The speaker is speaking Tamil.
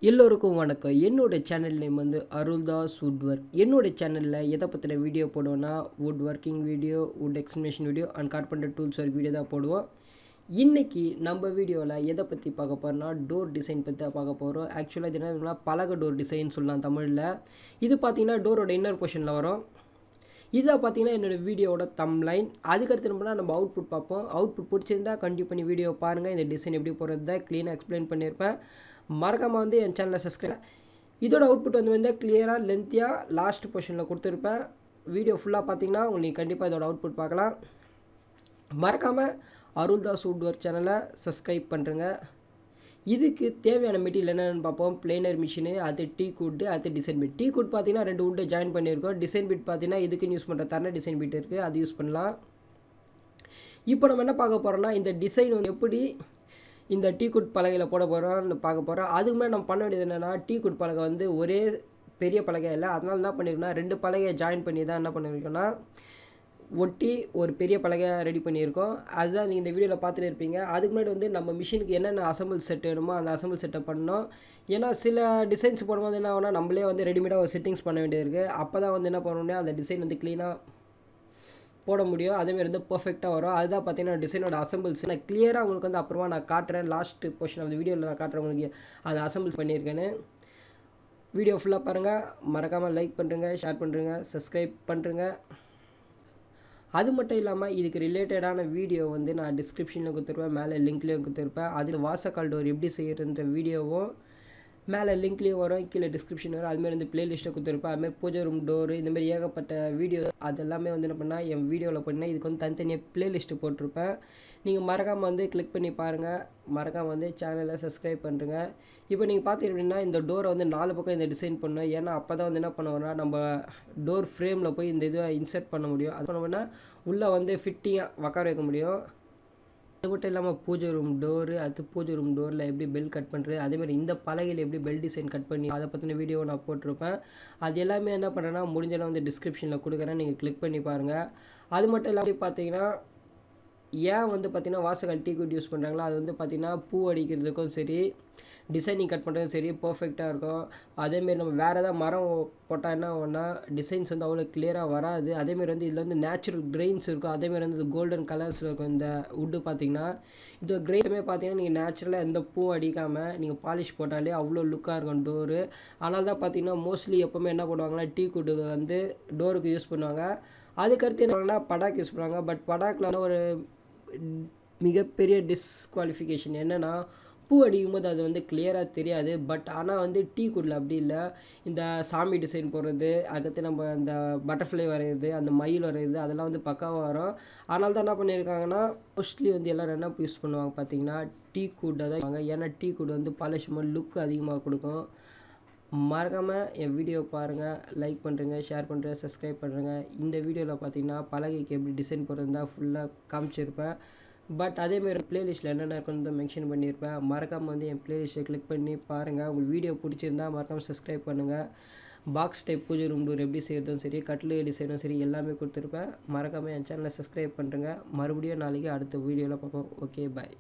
எல்லோருக்கும் வணக்கம். என்னோடய சேனல் நேம் வந்து அருள்தாஸ் வுட்வொர்க். என்னோடய சேனலில் எதை பற்றின வீடியோ போடுவோன்னா wood working video, wood explanation video and carpenter tools ஒரு வீடியோ தான் போடுவோம். இன்றைக்கி நம்ம வீடியோவில் எதை பற்றி பார்க்க போகிறோன்னா டோர் டிசைன் பற்றி தான் பார்க்க போகிறோம். ஆக்சுவலாக இது என்ன பலக டோர் டிசைன் சொல்லலாம் தமிழில். இது பார்த்திங்கன்னா டோரோட இன்னர் பொசிஷனில் வரும். இதாக பார்த்தீங்கன்னா என்னோடய வீடியோவோட தம்ப்லைன். அதுக்கடுத்து நம்ம அவுட்புட் பார்ப்போம். அவுட்புட் பிடிச்சிருந்தா கண்டிப்பாக பண்ணி வீடியோ பாருங்கள். இந்த டிசைன் எப்படி போகிறது தான் க்ளீனாக எக்ஸ்பிளைன் பண்ணியிருப்பேன். மறக்காமல் வந்து என் சேனலை சப்ஸ்கிரைப். இதோட அவுட்புட் வந்து கிளியராக லென்த்தியாக லாஸ்ட் பொசிஷனில் கொடுத்துருப்பேன். வீடியோ ஃபுல்லாக பார்த்தீங்கன்னா உங்களுக்கு கண்டிப்பாக இதோட அவுட்புட் பார்க்கலாம். மறக்காமல் அருள்தாஸ் வுட்வொர்க் சேனலை சப்ஸ்கிரைப் பண்ணுறேங்க. இதுக்கு தேவையான மெட்டீரியல் என்னென்னு பார்ப்போம். பிளேனர் மிஷினு, அது டீக் வுட்டு, அது டிசைன் பிட். டீக் வுட் பார்த்தீங்கன்னா 2 வுட்டை ஜாயின் பண்ணியிருக்கோம். டிசைன் பிட் பார்த்தீங்கன்னா இதுக்குன்னு யூஸ் பண்ணுற தரண டிசைன் பிட் இருக்குது, அது யூஸ் பண்ணலாம். இப்போ நம்ம என்ன பார்க்க போகிறோம்னா இந்த டிசைன் வந்து எப்படி இந்த டீக்குட் பலகையில் போட போகிறோம்னு பார்க்க போகிறோம். அதுக்கு மேலே நம்ம பண்ண வேண்டியது என்னென்னா டீக்குட் பலகை வந்து ஒரே பெரிய பலகை இல்லை. அதனால என்ன பண்ணியிருக்கோம்னா 2 பலகையை ஜாயின் பண்ணி தான் என்ன பண்ணியிருக்கோன்னா ஒட்டி ஒரு பெரிய பலகையாக ரெடி பண்ணியிருக்கோம். அதுதான் நீங்கள் இந்த வீடியோவில் பார்த்துட்டு இருப்பீங்க. அதுக்கு முன்னாடி வந்து நம்ம மிஷினுக்கு என்னென்ன அசம்பிள் செட் வேணுமோ அந்த அசம்பிள் செட்டை பண்ணோம். ஏன்னா சில டிசைன்ஸ் போடும்போது என்ன ஆகுனா நம்மளே வந்து ரெடிமேடாக ஒரு செட்டிங்ஸ் பண்ண வேண்டியது இருக்குது. அப்போ தான் வந்து என்ன பண்ணணும்னா அந்த டிசைன் வந்து க்ளீனாக போட முடியும். அதேமாதிரி வந்து பர்ஃபெக்டாக வரும். அதுதான் பார்த்தீங்கன்னா டிசைனோட அசம்பிள்ஸ். நான் கிளியராக உங்களுக்கு வந்து அப்புறமா நான் காட்டுறேன். லாஸ்ட் போர்ஷன் அந்த வீடியோவில் நான் காட்டுறேன் உங்களுக்கு அந்த அசம்பிள்ஸ் பண்ணியிருக்கேன்னு. வீடியோ ஃபுல்லாக பாருங்கள். மறக்காமல் லைக் பண்ணுறேங்க, ஷேர் பண்ணுறேங்க, சப்ஸ்கிரைப் பண்ணுறேங்க. அது மட்டும் இல்லாமல் இதுக்கு ரிலேட்டடான வீடியோ வந்து நான் டிஸ்கிரிப்ஷனில் கொடுத்துருப்பேன், மேலே லிங்க்லேயும் கொடுத்துருப்பேன். அது வாசக்கால் டோர் எப்படி செய்கிறன்ற வீடியோவும் மேலே லிங்க்லேயும் வரும், கீழே டிஸ்கிரிப்ஷன் வரும். அதுமாதிரி வந்து ப்ளேலிஸ்ட்டை கொடுத்துருப்பேன். அதுமாதிரி பூஜை ரூம் டோரு இந்தமாதிரி ஏகப்பட்ட வீடியோ அது எல்லாமே வந்து என்ன பண்ணால் என் வீடியோவில் பண்ணால் இதுக்கு வந்து தனித்தனியாக ப்ளேலிஸ்ட்டு போட்டிருப்பேன். நீங்கள் மறக்காமல் வந்து கிளிக் பண்ணி பாருங்கள். மறக்காமல் வந்து சேனலை சப்ஸ்கிரைப் பண்ணுறங்க. இப்போ நீங்கள் பார்த்துக்கிட்டிங்கன்னா இந்த டோரை வந்து 4 பக்கம் இந்த டிசைன் பண்ணோம். ஏன்னா அப்போ தான் வந்து என்ன பண்ணுவோம்னா நம்ம டோர் ஃப்ரேமில் போய் இந்த இதை இன்சர்ட் பண்ண முடியும். அது பண்ணோம்னா உள்ளே வந்து ஃபிட்டிங்காக உட்கார வைக்க முடியும். அது மட்டும் இல்லாமல் பூஜை ரூம் டோரு, அது பூஜை ரூம் டோரில் எப்படி பெல் கட் பண்ணுறது, அதேமாதிரி இந்த பலகையில் எப்படி பெல் டிசைன் கட் பண்ணி அதை பற்றின வீடியோ நான் போட்டிருப்பேன். அது எல்லாமே என்ன பண்ணுறேன்னா முடிஞ்சளவு வந்து டிஸ்கிரிப்ஷனில் கொடுக்குறேன், நீங்கள் கிளிக் பண்ணி பாருங்கள். அது மட்டும் இல்லாமல் பார்த்தீங்கன்னா ஏன் வந்து பார்த்திங்கன்னா வாசக்கால் டீக் வுட் யூஸ் பண்ணுறாங்களோ அது வந்து பார்த்திங்கன்னா பூ அடிக்கிறதுக்கும் சரி, டிசைனிங் கட் பண்ணுறதும் சரி பர்ஃபெக்டாக இருக்கும். அதேமாரி நம்ம வேறு எதாவது மரம் போட்டால் என்ன ஆகும்னா டிசைன்ஸ் வந்து அவ்வளோ கிளியராக வராது. அதேமாரி வந்து இதில் வந்து நேச்சுரல் கிரெயின்ஸ் இருக்கும். அதேமாரி வந்து கோல்டன் கலர்ஸில் இருக்கும். இந்த வுட்டு பார்த்திங்கன்னா இந்த கிரெயின்ஸுமே பார்த்திங்கன்னா நீங்கள் நேச்சுரலாக எந்த பூ அடிக்காமல் நீங்கள் பாலிஷ் போட்டாலே அவ்வளோ லுக்காக இருக்கும் டோரு. அதனால தான் பார்த்திங்கன்னா மோஸ்ட்லி எப்போவுமே என்ன பண்ணுவாங்கன்னா டீக் வுட்டு வந்து டோருக்கு யூஸ் பண்ணுவாங்க. அதுக்கடுத்து என்ன பண்ணுவாங்கன்னா படாக் யூஸ் பண்ணுவாங்க. பட் படாக்கில் ஒரு மிகப்பெரிய டிஸ்குவாலிஃபிகேஷன் என்னென்னா பூ அடிக்கும்போது அது வந்து கிளியராக தெரியாது. பட் ஆனால் வந்து டீக் வுட்டில் அப்படி இல்லை. இந்த சாமி டிசைன் போடுறது, அதுக்கடுத்து நம்ம அந்த பட்டர்ஃப்ளை வரைகிறது, அந்த மயில் வரைகிறது அதெல்லாம் வந்து பக்காவாக வரும். அதனால தான் என்ன பண்ணியிருக்காங்கன்னா மோஸ்ட்லி வந்து எல்லோரும் என்ன யூஸ் பண்ணுவாங்க பார்த்தீங்கன்னா டீக் வுட்டை தான் வாங்க. ஏன்னா டீக் வுட் வந்து பாலிஷ் மாதிரி லுக் அதிகமாக கொடுக்கும். மறக்காமல் என் வீடியோ பாருங்கள், லைக் பண்ணுறேங்க, ஷேர் பண்ணுறேன், சப்ஸ்கிரைப் பண்ணுறேங்க. இந்த வீடியோவில் பார்த்தீங்கன்னா பலகைக்கு எப்படி டிசைன் போடுறது தான் ஃபுல்லாக காமிச்சிருப்பேன். பட் அதேமாரி ப்ளேலிஸ்ட்டில் என்னென்ன இருக்குன்னு தான் மென்ஷன் பண்ணியிருப்பேன். மறக்காமல் வந்து என் ப்ளேலிஸ்ட்டை கிளிக் பண்ணி பாருங்கள். உங்களுக்கு வீடியோ பிடிச்சிருந்தா மறக்காமல் சப்ஸ்கிரைப் பண்ணுங்கள். பாக்ஸ் டைப் பூஜை ரூம் டோர் எப்படி செய்கிறதும் சரி, கட்லு டிசைனும் சரி எல்லாமே கொடுத்துருப்பேன். மறக்காமல் என் சேனலை சப்ஸ்கிரைப் பண்ணுறேங்க. மறுபடியும் நாளைக்கு அடுத்த வீடியோவில் பார்ப்போம். ஓகே, பாய்.